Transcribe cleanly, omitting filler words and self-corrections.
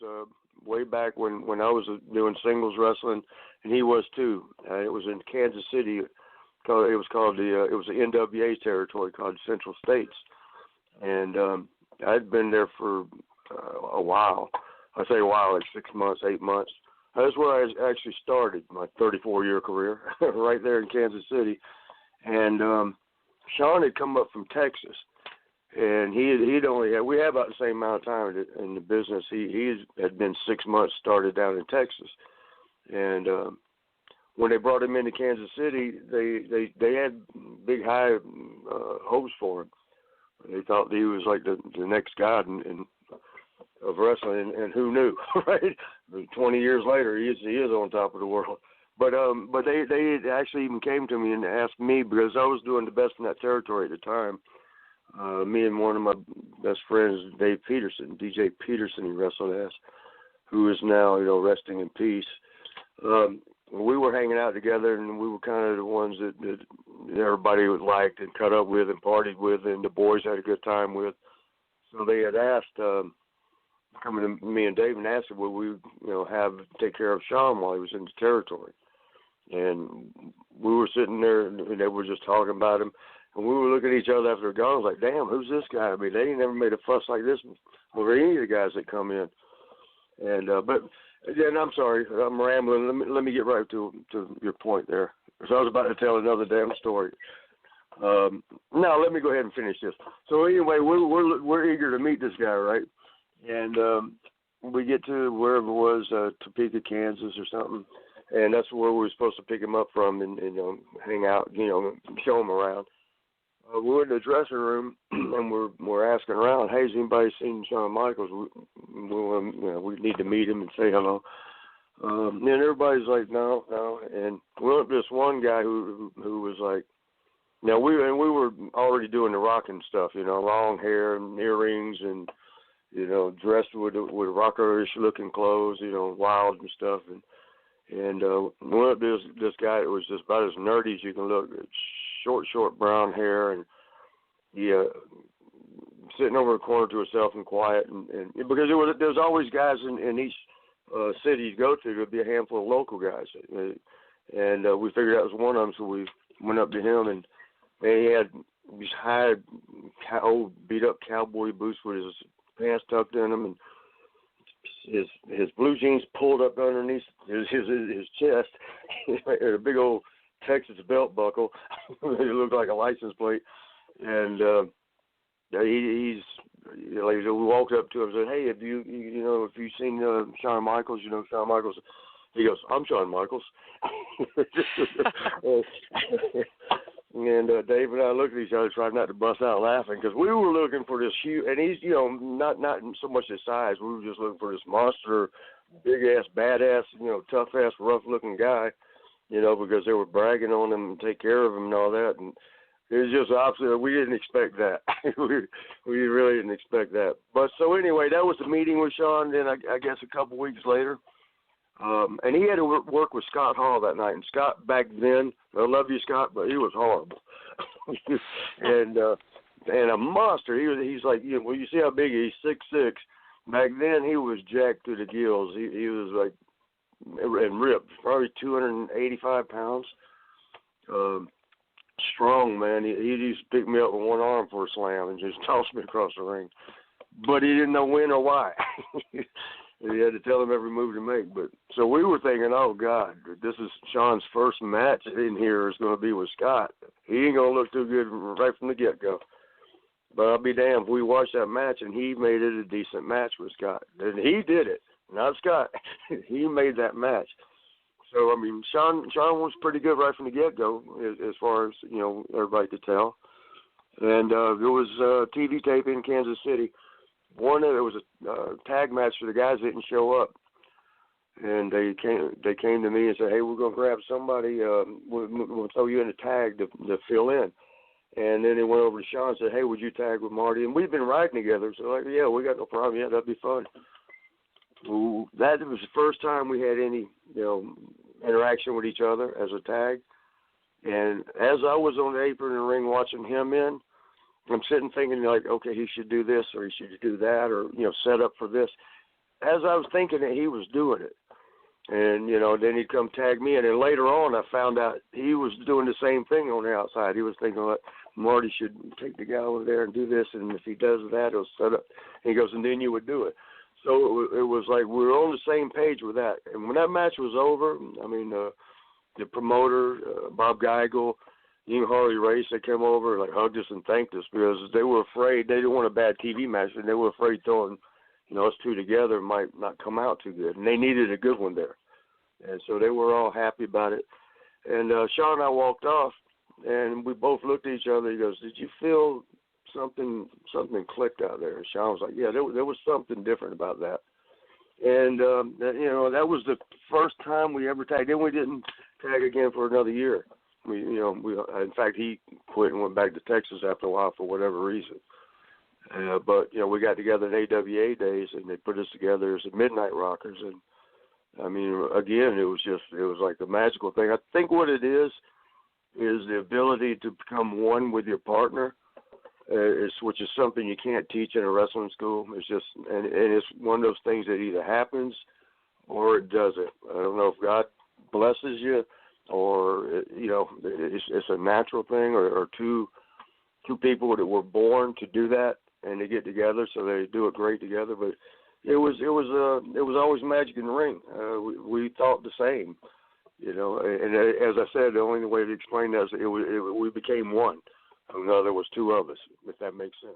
was way back when I was doing singles wrestling, and he was too. It was in Kansas City. It was the NWA territory called Central States, and I'd been there for a while. I say a while, like 6 months, 8 months. That's where I actually started my 34-year career, right there in Kansas City. And Shawn had come up from Texas, and we had about the same amount of time in the business. He had been 6 months started down in Texas, and when they brought him into Kansas City, they had big high hopes for him. They thought he was like the next god of wrestling, and who knew, right? 20 years later, he is on top of the world. But they actually even came to me and asked me, because I was doing the best in that territory at the time. Me and one of my best friends, Dave Peterson, DJ Peterson, he wrestled as, who is now, resting in peace. We were hanging out together, and we were kind of the ones that everybody liked and cut up with and partied with, and the boys had a good time with. So they had asked, coming to me and Dave and asked, would we, take care of Shawn while he was in the territory. And we were sitting there, and they were just talking about him. And we were looking at each other after they're gone. I was like, damn, who's this guy? I mean, they ain't never made a fuss like this over any of the guys that come in. And but then I'm sorry, I'm rambling. Let me get right to your point there. So I was about to tell another damn story. Now let me go ahead and finish this. So anyway, we're eager to meet this guy, right? And we get to wherever it was, Topeka, Kansas, or something. And that's where we were supposed to pick him up from and hang out, show him around. We're in the dressing room, and we're asking around, hey, has anybody seen Shawn Michaels? We need to meet him and say hello. And everybody's like, no. And we went to this one guy who was like, now we were already doing the rocking stuff, long hair and earrings and, dressed with rockerish looking clothes, wild and stuff. And we went to this guy that was just about as nerdy as you can look. Short brown hair, and he sitting over a corner to himself and quiet, and because there's always guys in each city you go to. There'd be a handful of local guys, and we figured that was one of them. So we went up to him, and he had these high, old beat up cowboy boots with his pants tucked in them, and his blue jeans pulled up underneath his chest, a big old Texas belt buckle. It looked like a license plate. And he's like, we walked up to him and said, hey, have you seen Shawn Michaels? Shawn Michaels. He goes, I'm Shawn Michaels. And Dave and I looked at each other, trying not to bust out laughing, because we were looking for this huge, and he's, not so much his size. We were just looking for this monster, big-ass, badass, tough-ass, rough-looking guy, because they were bragging on him and take care of him and all that. And it was just opposite. We didn't expect that. we really didn't expect that. But so anyway, that was the meeting with Shawn. Then I guess a couple weeks later, and he had to work with Scott Hall that night. And Scott back then, I love you, Scott, but he was horrible. and a monster. He's like, well, you see how big he is, 6'6". Back then, he was jacked to the gills. He was like, and ripped, probably 285 pounds. Strong, man. He used to pick me up with one arm for a slam and just toss me across the ring. But he didn't know when or why. He had to tell him every move to make. But so we were thinking, oh, God, this is Shawn's first match in here is going to be with Scott. He ain't going to look too good right from the get-go. But I'll be damned if we watched that match and he made it a decent match with Scott. And he did it. Not Scott. He made that match. So, I mean, Shawn was pretty good right from the get-go as far as, everybody could tell. And there was a TV tape in Kansas City. There was a tag match for the guys that didn't show up. And they came to me and said, hey, we're going to grab somebody. We'll throw you in a tag to fill in. And then they went over to Shawn and said, hey, would you tag with Marty? And we've been riding together. So, like, yeah, we got no problem. Yeah, that'd be fun. That was the first time we had any, interaction with each other as a tag. And as I was on the apron in the ring watching him in, I'm sitting thinking, like, okay, he should do this or he should do that or, set up for this. as I was thinking that he was doing it. And, you know, then he'd come tag me. And then later on, I found out he was doing the same thing on the outside. He was thinking, like, Marty should take the guy over there and do this. And if he does that, he'll set up. And he goes, and then you would do it. So it was like we were on the same page with that. And when that match was over, I mean, the promoter, Bob Geigel, Ian Harley Race, they came over and like hugged us and thanked us because they were afraid. They didn't want a bad TV match, and they were afraid throwing, you know, us two together might not come out too good. And they needed a good one there. And so they were all happy about it. And Shawn and I walked off, and we both looked at each other. He goes, "Did you feel something clicked out there?" And Shawn was like, "Yeah, there was something different about that." And, you know, that was the first time we ever tagged. Then we didn't tag again for another year. In fact, he quit and went back to Texas after a while for whatever reason. But, you know, we got together in AWA days, and they put us together as the Midnight Rockers. And, I mean, again, it was like the magical thing. I think what it is the ability to become one with your partner, which is something you can't teach in a wrestling school. It's just, and it's one of those things that either happens or it doesn't. I don't know if God blesses you or, you know, it's a natural thing, or two people that were born to do that and they get together, so they do it great together. But it was always magic in the ring. We thought the same, you know. And as I said, the only way to explain that is we became one. There was two of us, if that makes sense.